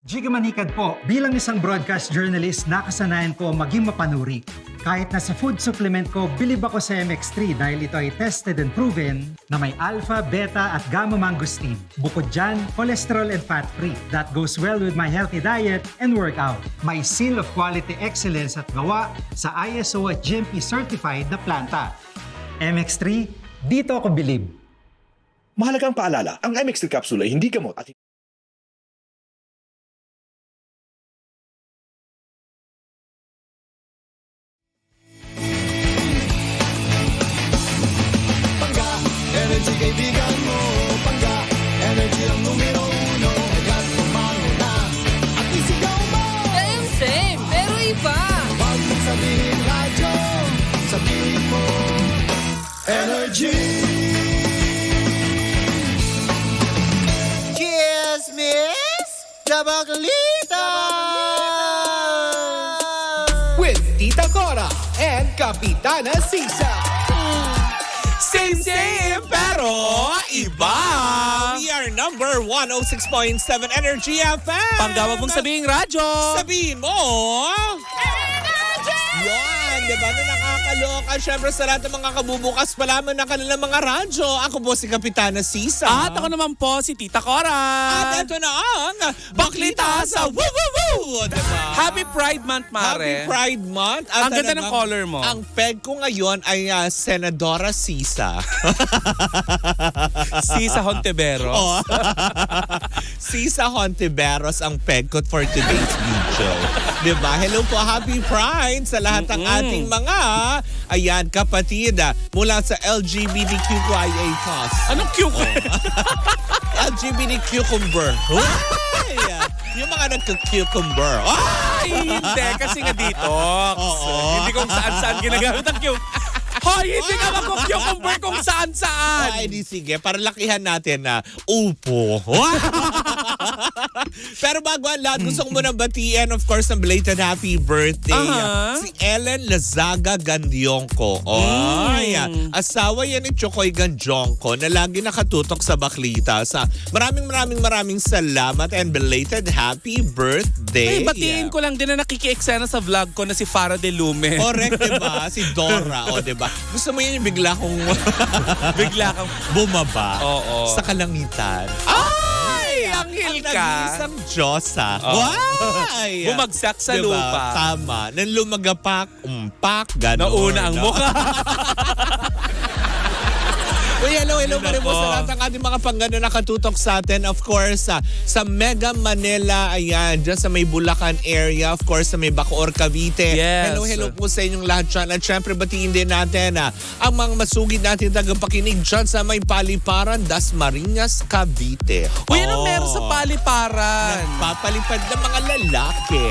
Jiga Manikad po, bilang isang broadcast journalist, nakasanayan ko maging mapanuri. Kahit na sa food supplement ko, bilib ako sa MX3 dahil ito ay tested and proven na may alpha, beta at gamma mangosteen. Bukod dyan, cholesterol and fat-free. That goes well with my healthy diet and workout. May seal of quality excellence at gawa sa ISO at GMP certified na planta. MX3, dito ako bilib. Mahalagang paalala, ang MX3 capsule ay hindi gamot at Energy kaibigan mo, Pangga. Energy ang numero uno. Agad pumalo na at isigaw mo. Same, pero iba. Pag sabihin radyo, sabihin mo Energy. Cheers, miss! Chabakalita! With Tita Cora and Kapitana Sisa. Same, pero iba. We are number 106.7 Energy FM. Panggawag mong sabihing radyo. Sabihin mo. Yan, di ba na nakakaloka? Siyempre sa lahat ng mga kabubukas pa lamang ng kanilang mga radyo. Ako po si Kapitana Sisa. At ako naman po si Tita Cora. At ito na ang Baklita sa Woo Woo Woo! Diba? Happy Pride Month, Mare. Happy Pride Month. At Ang ganda ng talagang color mo. Ang peg ko ngayon ay Senadora Sisa. Sisa Hontiveros. Oh. Sisa Hontiveros ang peg ko for today's video. Diba? Hello po, happy Pride sa lahat ng ating mga kapatid mula sa LGBTQIA+. Anong cute? LGBT cucumber. Ay, yung mga nagka-cucumber. Ay, hindi. Kasi nga dito. Hindi kung saan-saan ginagamit ang cute. Hoy, hindi ka mag-cucumber kung saan-saan. Ay, di sige. Para lakihan natin na upo. Pero bago ang lahat, gusto ko muna batiin, of course, ang belated happy birthday. Si Ellen Lazaga Gandiongco. Ay, asawa yan ni Chokoy Gandiongco na lagi nakatutok sa Baklita. Maraming salamat and belated happy birthday. Ay, batiin ko lang din na nakiki-eksena sa vlog ko na si Farah de Lume. Correct, diba? Si Dora, diba? Gusto mo yan yung bigla kong Bigla kang bumaba sa kalangitan. Ay, anghel ka. Nag-iisang Diyosa. Why? Bumagsak sa Diba? lupa. Tama. Nang lumagapak, gano'n. Nauna ang mukha. Uy, hello pa rin po po. sa lahat ng ating mga panggano nakatutok sa atin. Of course, sa Mega Manila, ayan, dyan sa may Bulacan area. Of course, sa may Bacoor, Cavite. Yes. Hello po sa inyong lahat dyan. At syempre, batiin din natin ang mga masugid natin tagapakinig dyan sa may Paliparan, Dasmariñas, Cavite. Uy, anong meron sa Paliparan? Papalipad ng mga lalaki.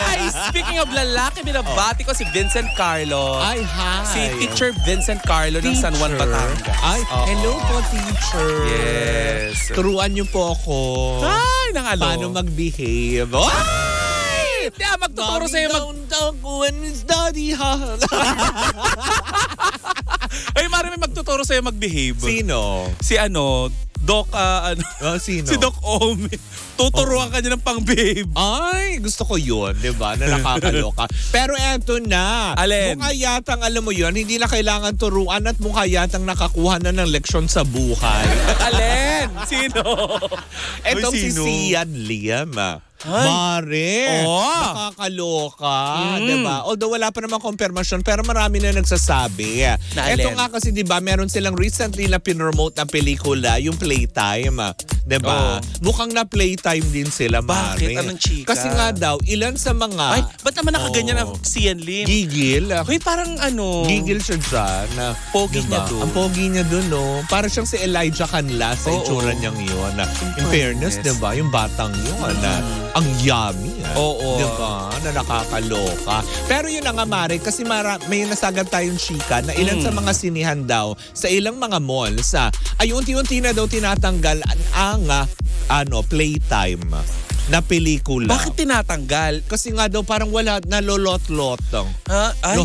Ay, speaking of lalaki, binabati ko si Vincent Carlo. Ay, hi. Si Teacher Vincent Carlo ng San Juan, Batangas. Ay, hello po, teacher. Yes. Turuan niyo po ako. Ay, nang alo. Paano mag-behave. Ay! Hindi, magtuturo sa'yo Downtown ko when we study hard. Ay, marami magtuturo sa'yo mag-behave. Sino? Si Doc, Sino? si Doc Omi. Tuturuan ka niya ng pang-behave. Ay, gusto ko yun, di ba? Na nakakaloka. Pero eto na. Alin? Mukha yatang, alam mo yun, hindi na kailangan turuan at mukha yatang nakakuha na ng leksyon sa buhay. Alin? Sino? Etong si sino? Sian Liam. Ay. Mare, nakakaloka, diba? Although wala pa namang konfirmasyon, pero marami na nagsasabi. Na Ito alin? nga kasi, diba, meron silang recently na pinromote na pelikula, yung Playtime. Diba? Mukhang na Playtime din sila, Mare. Bakit? Anong chika? Kasi nga daw, ilan sa mga... Ay, ba't naman nakaganyan ang Sian Lim? Gigil. Uy, parang Gigil siya dyan. Pogi Diba? niya doon. Ang pogi niya doon, no? Para siyang si Elijah Canlas sa Oo. itsura niyang yun. In fairness, diba? Yung batang yun. Ang yummy. Oo. Diba? Na nakakaloka. Pero yun na nga, Mare, kasi may nasagad tayong chika na ilan sa mga sinihan daw sa ilang mga malls ay unti-unti na daw tinatanggal ang Playtime. na pelikula. Bakit tinatanggal? Kasi nga daw parang wala, nalolot-lot lang. Ha? Ay,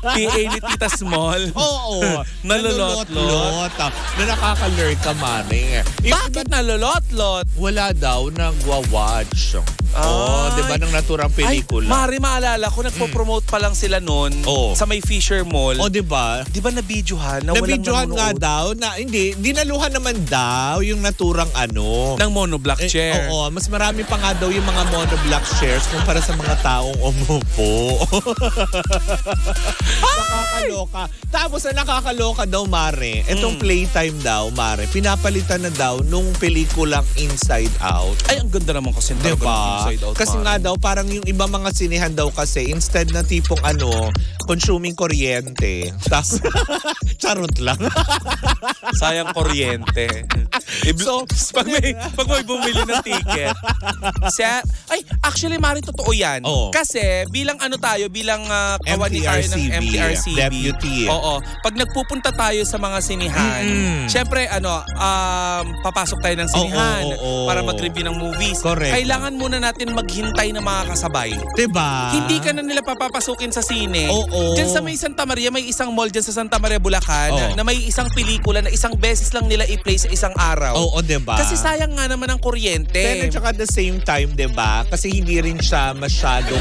PA ni Tita Small. Oo. Nalolot-lot. Na nakaka-lure ka, mami. Bakit nalolot-lot? Wala daw nagwa-watch. Oo, di ba, ng naturang pelikula. Ay, Mari, maalala ko, nagpo-promote pa lang sila noon Oo. sa may Fisher Mall. O, di ba? Di ba na-videohan na walang Nabidyohan nga nanonood daw na hindi, dinaluhan naman daw yung naturang ano. ng monoblock chair? Oo, mas marami pa nga daw yung mga monoblock chairs kumpara sa mga taong umupo. Nakakaloka. Tapos ang nakakaloka daw, Mare, itong playtime daw, Mare, pinapalitan na daw nung pelikulang Inside Out. Ay, ang ganda naman kasi talaga ng Diba? Inside Out. Kasi Mari. nga daw, parang yung iba mga sinihan daw kasi, instead na tipong consuming kuryente. Tas, charot lang. Sayang kuryente. So, pag may bumili ng ticket. Actually, Mari, totoo yan. Oo. Kasi bilang bilang kawani tayo ng MTRCB. Deputy. Oo. Pag nagpupunta tayo sa mga sinihan, syempre, papasok tayo ng sinihan Oo. para mag-review ng movies. Correct. Kailangan muna natin maghintay ng mga kasabay. Diba? Hindi ka na nila papapasukin sa sine. Oo. Diyan sa may Santa Maria, may isang mall dyan sa Santa Maria, Bulacan, Oo. na may isang pelikula na isang beses lang nila i-play sa isang araw. Oo, diba? Kasi sayang nga naman ang kuryente. Pero tsaka at the same time, diba? Kasi hindi rin siya masyadong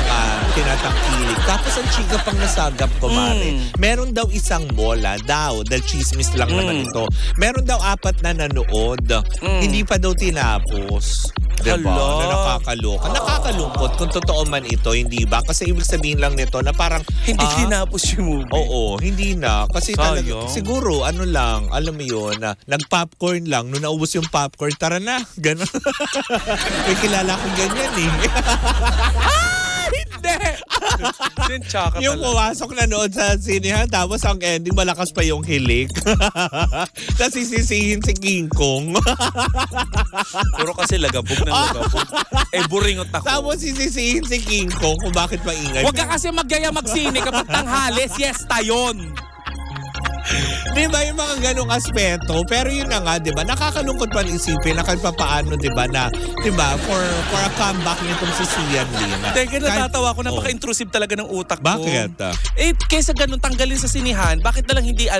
tinatangkilik. Tapos ang chika pang nasagap ko, Mare. Meron daw isang mola daw, dahil chismis lang naman ito. Meron daw 4 na nanood. Hindi pa daw tinapos. Diba? Hala. Na nakakaloka. Nakakalungkot kung totoo man ito, hindi ba? Kasi ibig sabihin lang nito na parang Hindi tinapos yung movie. Oo, hindi na. Kasi talaga, Sayang. siguro, lang, alam mo yun, nag-popcorn lang. Nung naubos yung popcorn, tara na. Ganon. May kilala kong ganyan eh. Hindi! Yung tsaka Yung talaga. pumasok na noon sa sinehan, tapos ang ending, malakas pa yung hilik. Tapos sisisihin si King Kong. Puro kasi lagabog ng lagabog. Buringot ako. Tapos sisisihin si King Kong kung bakit maingay. Huwag ka kasi maggaya magsine kapag tanghali, siesta yun. Di ba yung mga ganong aspeto? Pero yun na nga, di ba? Nakakalungkot pa isipin na kahit papaano, di ba, na, di ba, for a comeback nitong si Sian Lim. Teka, natatawa ko, napaka-intrusive talaga ng utak ko. Bakit? Kesa ganun, tanggalin sa sinihan, bakit na lang hindi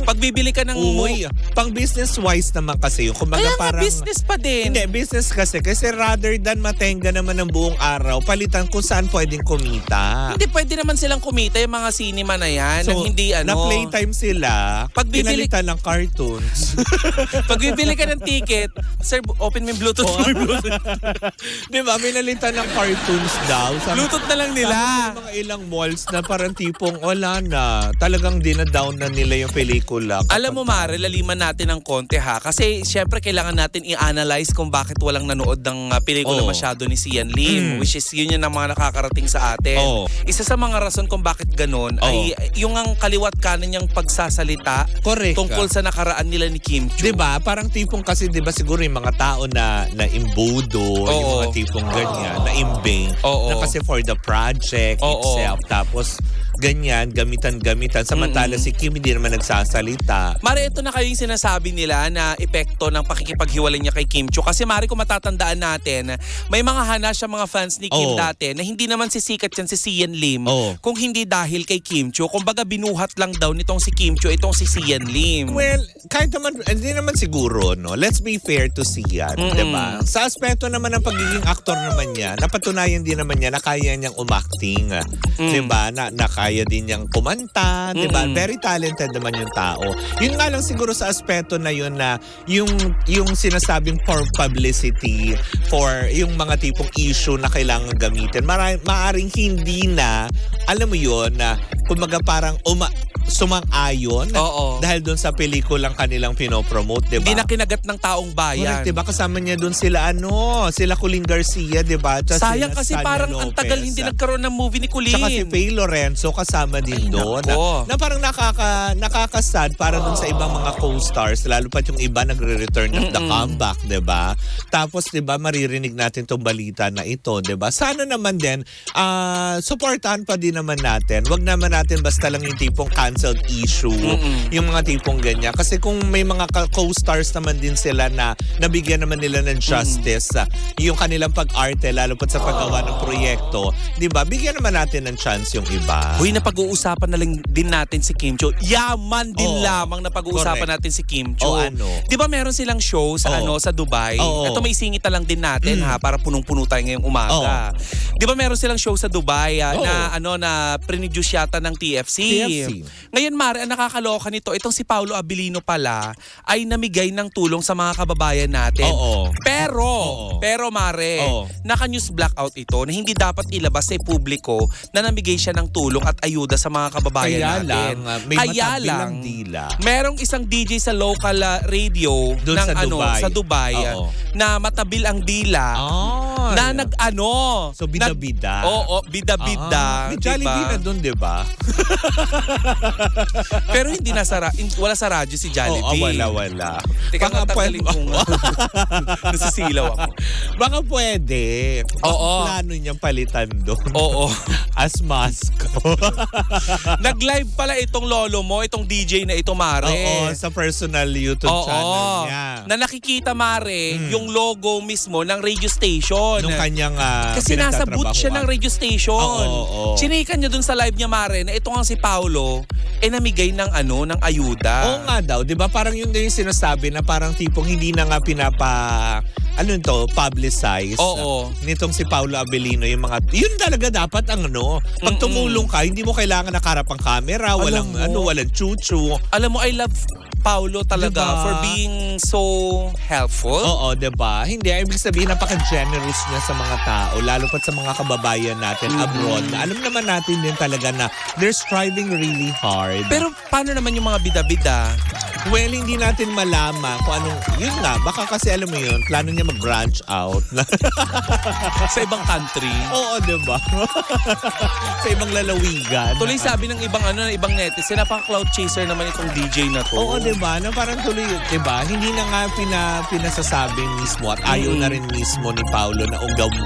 pagbibili ka ng Uy, pang business-wise naman kasi yun. Kumbaga kaya nga parang, business pa din. Hindi, business kasi. Kasi rather than matenga naman ng buong araw, palitan kung saan pwedeng kumita. Hindi pwede naman silang kumita yung mga cinema na yan. So, nang hindi na playtime sila, Pagbibili- pinalitan ng cartoons. Pag bibili ka ng ticket, sir, open mo yung Bluetooth. Di ba? Pinalitan ng cartoons daw. Bluetooth na lang nila. May mga ilang malls na parang tipong wala na. Talagang dinadown na nila yung pelikula. Alam mo, Mare, laliman natin ng konti ha. Kasi syempre kailangan natin i-analyze kung bakit walang nanood ng pelikula Oo. masyado ni Sian Lim. Which is yun yung mga nakakarating sa atin. Oo. Isa sa mga rason kung bakit ganun ay yung ang kaliwat kanan niyang pagsasalita Correct. tungkol sa nakaraan nila ni Kim Chu. Diba? Parang tipong kasi, diba siguro yung mga tao na imbudo, yung Oo. mga tipong ganyan, na imbing, Oo. na kasi for the project Oo. itself. Tapos, ganyan, gamitan-gamitan. Samantala si Kim hindi naman nagsasalita. Mare, ito na kayo yung sinasabi nila na epekto ng pakikipaghiwalay niya kay Kim Chu. Kasi Mare, kung matatandaan natin, may mga hanas siya mga fans ni Kim Oo. dati na hindi naman sisikat yan si Sian Lim Oo. kung hindi dahil kay Kim Chu. Kumbaga binuhat lang daw nitong si Kim Chu, itong si Sian Lim. Well, kahit naman, hindi naman siguro, no? Let's be fair to Sian, diba? Sa aspeto naman ng pagiging aktor naman niya, napatunayan din naman niya na kaya niyang umacting, diba? Na kaya din niyang kumanta, diba? Very talented naman yung tao. Yun nga lang siguro sa aspeto na yun na yung sinasabing for publicity, for yung mga tipong issue na kailangan gamitin, maaring hindi na, alam mo yun, na kumbaga parang sumang-ayon Oo. dahil doon sa pelikulang kanilang pinopromote, diba? Hindi na kinagat ng taong bayan. Correct, diba? Kasama niya doon sila Kuling Garcia, diba? Tsaka Sayang sila kasi Sanya parang ang tagal Lopez. hindi nagkaroon ng movie ni Kulin. Tsaka si Faye Lorenzo kasama din Ay, doon. nako. Na parang nakakasad para doon sa ibang mga co-stars, lalo pa yung iba nagre-return of the comeback, diba? Tapos, diba, maririnig natin tong balita na ito, diba? Sana naman din, supportahan pa din naman natin. Wag naman natin basta lang yung tipong canceled issue. Yung mga tipong ganyan. Kasi kung may mga co-stars naman din sila na nabigyan naman nila ng justice, yung kanilang pag-arte, lalo pat sa paggawa ng proyekto, di ba? Bigyan naman natin ng chance yung iba. Uy, napag-uusapan na lang din natin si Kim Cho. Yaman din Oo. lamang napag-uusapan Correct. natin si Kim Cho. O ano? Di ba meron silang show sa Oo. sa Dubai? Oo. Ito may singit na lang din natin ha, para punong-puno tayo ngayong umaga. Di ba meron silang show sa Dubai Oo. na pre-produce yata ng TFC. Ngayon Mare, ang nakakaloka nito, itong si Paolo Abilino pala ay namigay ng tulong sa mga kababayan natin. Oo. Pero Mare, Oo. naka-news blackout ito na hindi dapat ilabas sa publiko na namigay siya ng tulong at ayuda sa mga kababayan Kaya natin. lang, may matabilang dila. Merong isang DJ sa local radio Doon ng sa Dubai. sa Dubai Oo. na matabil ang dila na So, bida-bida. Oo, bida-bida. May Jollibee na doon, di ba? Pero hindi wala sa radyo si Jollibee. Wala. Teka nga, Baka tanggalin ko nga. Nasisilaw ako. Baka pwede. Oo. Plano niyang palitan doon. Oo. As mask. Nag-live pala itong lolo mo, itong DJ na ito, Mare. Oo, sa personal YouTube channel niya. Na nakikita, Mare, yung logo mismo ng radio station. Nung kanyang Kasi nasa booth siya ng radio station. Oo. Chinikan niya dun sa live niya, Mare, na ito nga si Paolo, namigay ng ng ayuda. Oo nga daw, di ba? Parang yun din yung sinasabi na parang tipong hindi na nga publicize. Oo. Nitong si Paolo Abilino, yung mga, yun talaga dapat ang pag tumulong ka, hindi mo kailangan nakaharap ang camera, walang walang chuchu. Alam mo, I love Paolo talaga Diba? for being so helpful. Oo, diba? Hindi, ibig sabihin, napaka-generous niya sa mga tao, lalo pat sa mga kababayan natin abroad. Na alam naman natin din talaga na they're striving really hard. Pero paano naman yung mga bida-bida? Well, hindi natin malaman kung anong, yun nga, baka kasi alam mo yun, plano niya mag-branch out. Sa ibang country. Oo, diba? Sa ibang lalawigan. Tuloy sabi ng ibang netizen, napaka-cloud chaser naman itong DJ na to. Oo, diba? Na parang tuloy, diba? Hindi na nga pinasasabi mismo at ayaw na rin mismo ni Paolo na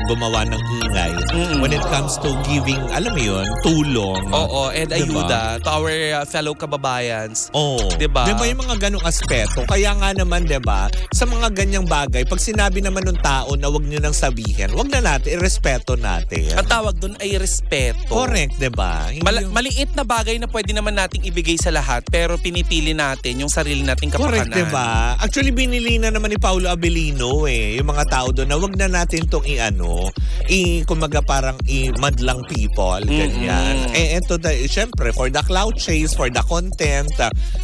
gumawa ng ingay when it comes to giving, alam mo yun, tulong. Oo, and Diba? ayuda to our fellow kababayans. Oo. Diba? Diba yung mga ganong aspeto? Kaya nga naman, diba, sa mga ganyang bagay, pag sinabi naman ng tao na wag nyo nang sabihin, wag na natin, irespeto natin. Ang tawag doon ay respeto. Correct, diba? Hindi yung- Maliit na bagay na pwede naman nating ibigay sa lahat pero pinipili natin yung sarili nating kapakanan. Correct, diba? Actually, binili na naman ni Paolo Abilino yung mga tao doon na wag na natin itong kumaga parang madlang people, ganyan. Eto, syempre, for the cloud chase, for the content,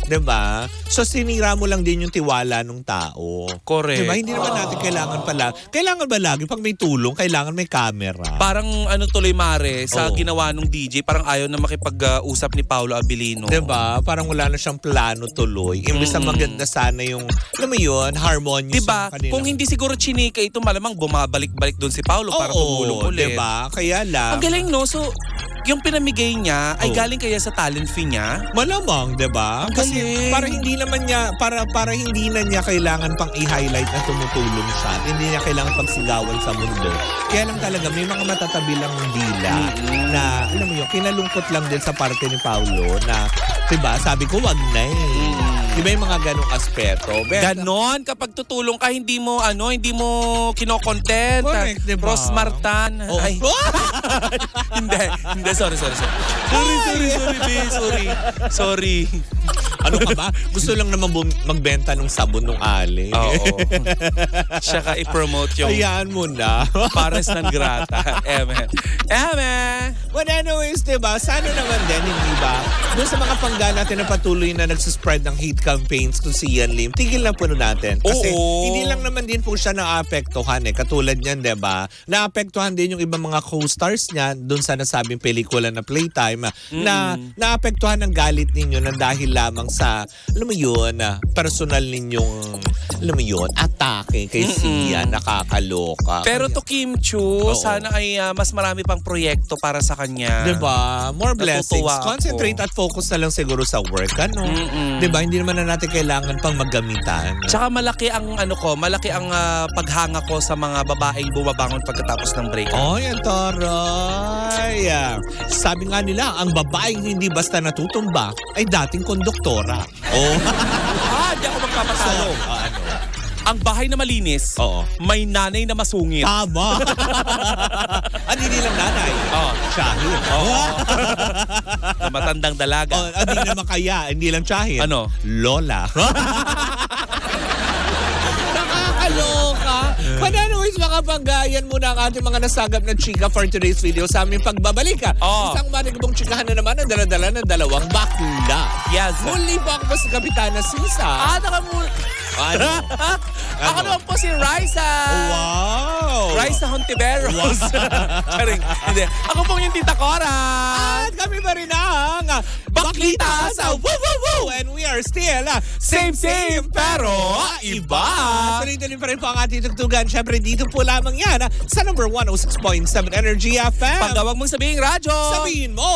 diba? So, sinira mo lang din yung tiwala ng tao. Correct. Diba? Hindi naman natin kailangan ba lagi pag may tulong, kailangan may camera? Parang tuloy Mare, sa Oo. ginawa nung DJ, parang ayaw na makipag-usap ni Paolo Abilino. Diba? Parang wala na siyang plano tuloy. Imbis na maganda sana yung, alam mo yun, harmonious Diba? yung kanilang- Kung hindi siguro chinika ito, malamang bumabalik-balik doon si Paolo para tumulong ulit. Diba? Kaya lang. Ang galing, no? So, yung pinamigay niya ay galing kaya sa talent fee niya? Malamang, 'di ba? Ang Kasi galing. para hindi naman niya para hindi na niya kailangan pang i-highlight na tumutulong siya. At hindi niya kailangan pagsigawan sa mundo. Kaya lang talaga may mga matatabi lang dila na alam mo yun, kinalungkot lang din sa parte ni Paulo na 'di ba? Sabi ko wag na eh. Di ba yung mga ganong aspeto? Ganon, kapag tutulong ka, hindi mo kino-content. Correct, diba? Ros Martan. Oh. Ay, hindi, sorry. Sorry. Ano ka ba? Gusto lang naman magbenta ng sabon ng ali. Oo. Saka i-promote yung Hayaan mo na. Pares ng Grata. Eme. But anyways, diba? Sana naman din, hindi ba? Doon sa mga pangga natin na patuloy na nagsispread ng hate campaigns kung si Ian Lim, tigil na po natin. Kasi Oo. hindi lang naman din po siya naapektuhan eh. Katulad niyan, diba? Naapektuhan din yung ibang mga co-stars niya doon sa nasabing pelikula na Playtime na naapektuhan ng galit ninyo na dahil lamang sa, alam mo yun, personal ninyong, alam mo yun, atake kay Sia, nakakaloka. Pero to Kim Chu, sana ay mas marami pang proyekto para sa kanya. Diba? More blessings. Natutuwa ako. Concentrate at focus na lang siguro sa work. Ano? Diba? Hindi naman na natin kailangan pang maggamitan. Tsaka malaki ang paghanga ko sa mga babaeng bumabangon pagkatapos ng break. Oh, yan taray. Sabi nga nila, ang babaeng hindi basta natutumba ay dating konduktora. Oh. Di ako magpapasalo. Ano? Ang bahay na malinis, Oo. may nanay na masungit. Tama. Hindi lang nanay. Tsahin. Matandang dalaga. Hindi naman kaya. Hindi lang tsahin. Ano? Lola. Nakakaloka. But anyways, makapagayan muna ang ating mga nasagap na chika for today's video. Sa aming pagbabalik isang marigabong chikahan na naman ang daladala ng dalawang bakla. Yes. Muli po ako po si Kapitana Sisa. Ano? Ako naman po si Raisa. Wow! Raisa Hontiveros. Charing. Hindi. Ako po yung Tita Cora. At kami pa rin ang Baklita sa Woo Woo Woo! And we are still Same, pero iba. Tuloy-tuloy pa rin po ang ating tugtugan. Siyempre, dito po lamang yan sa number 106.7 Energy FM. Pag gawag mong sabihing radyo. Sabihin mo...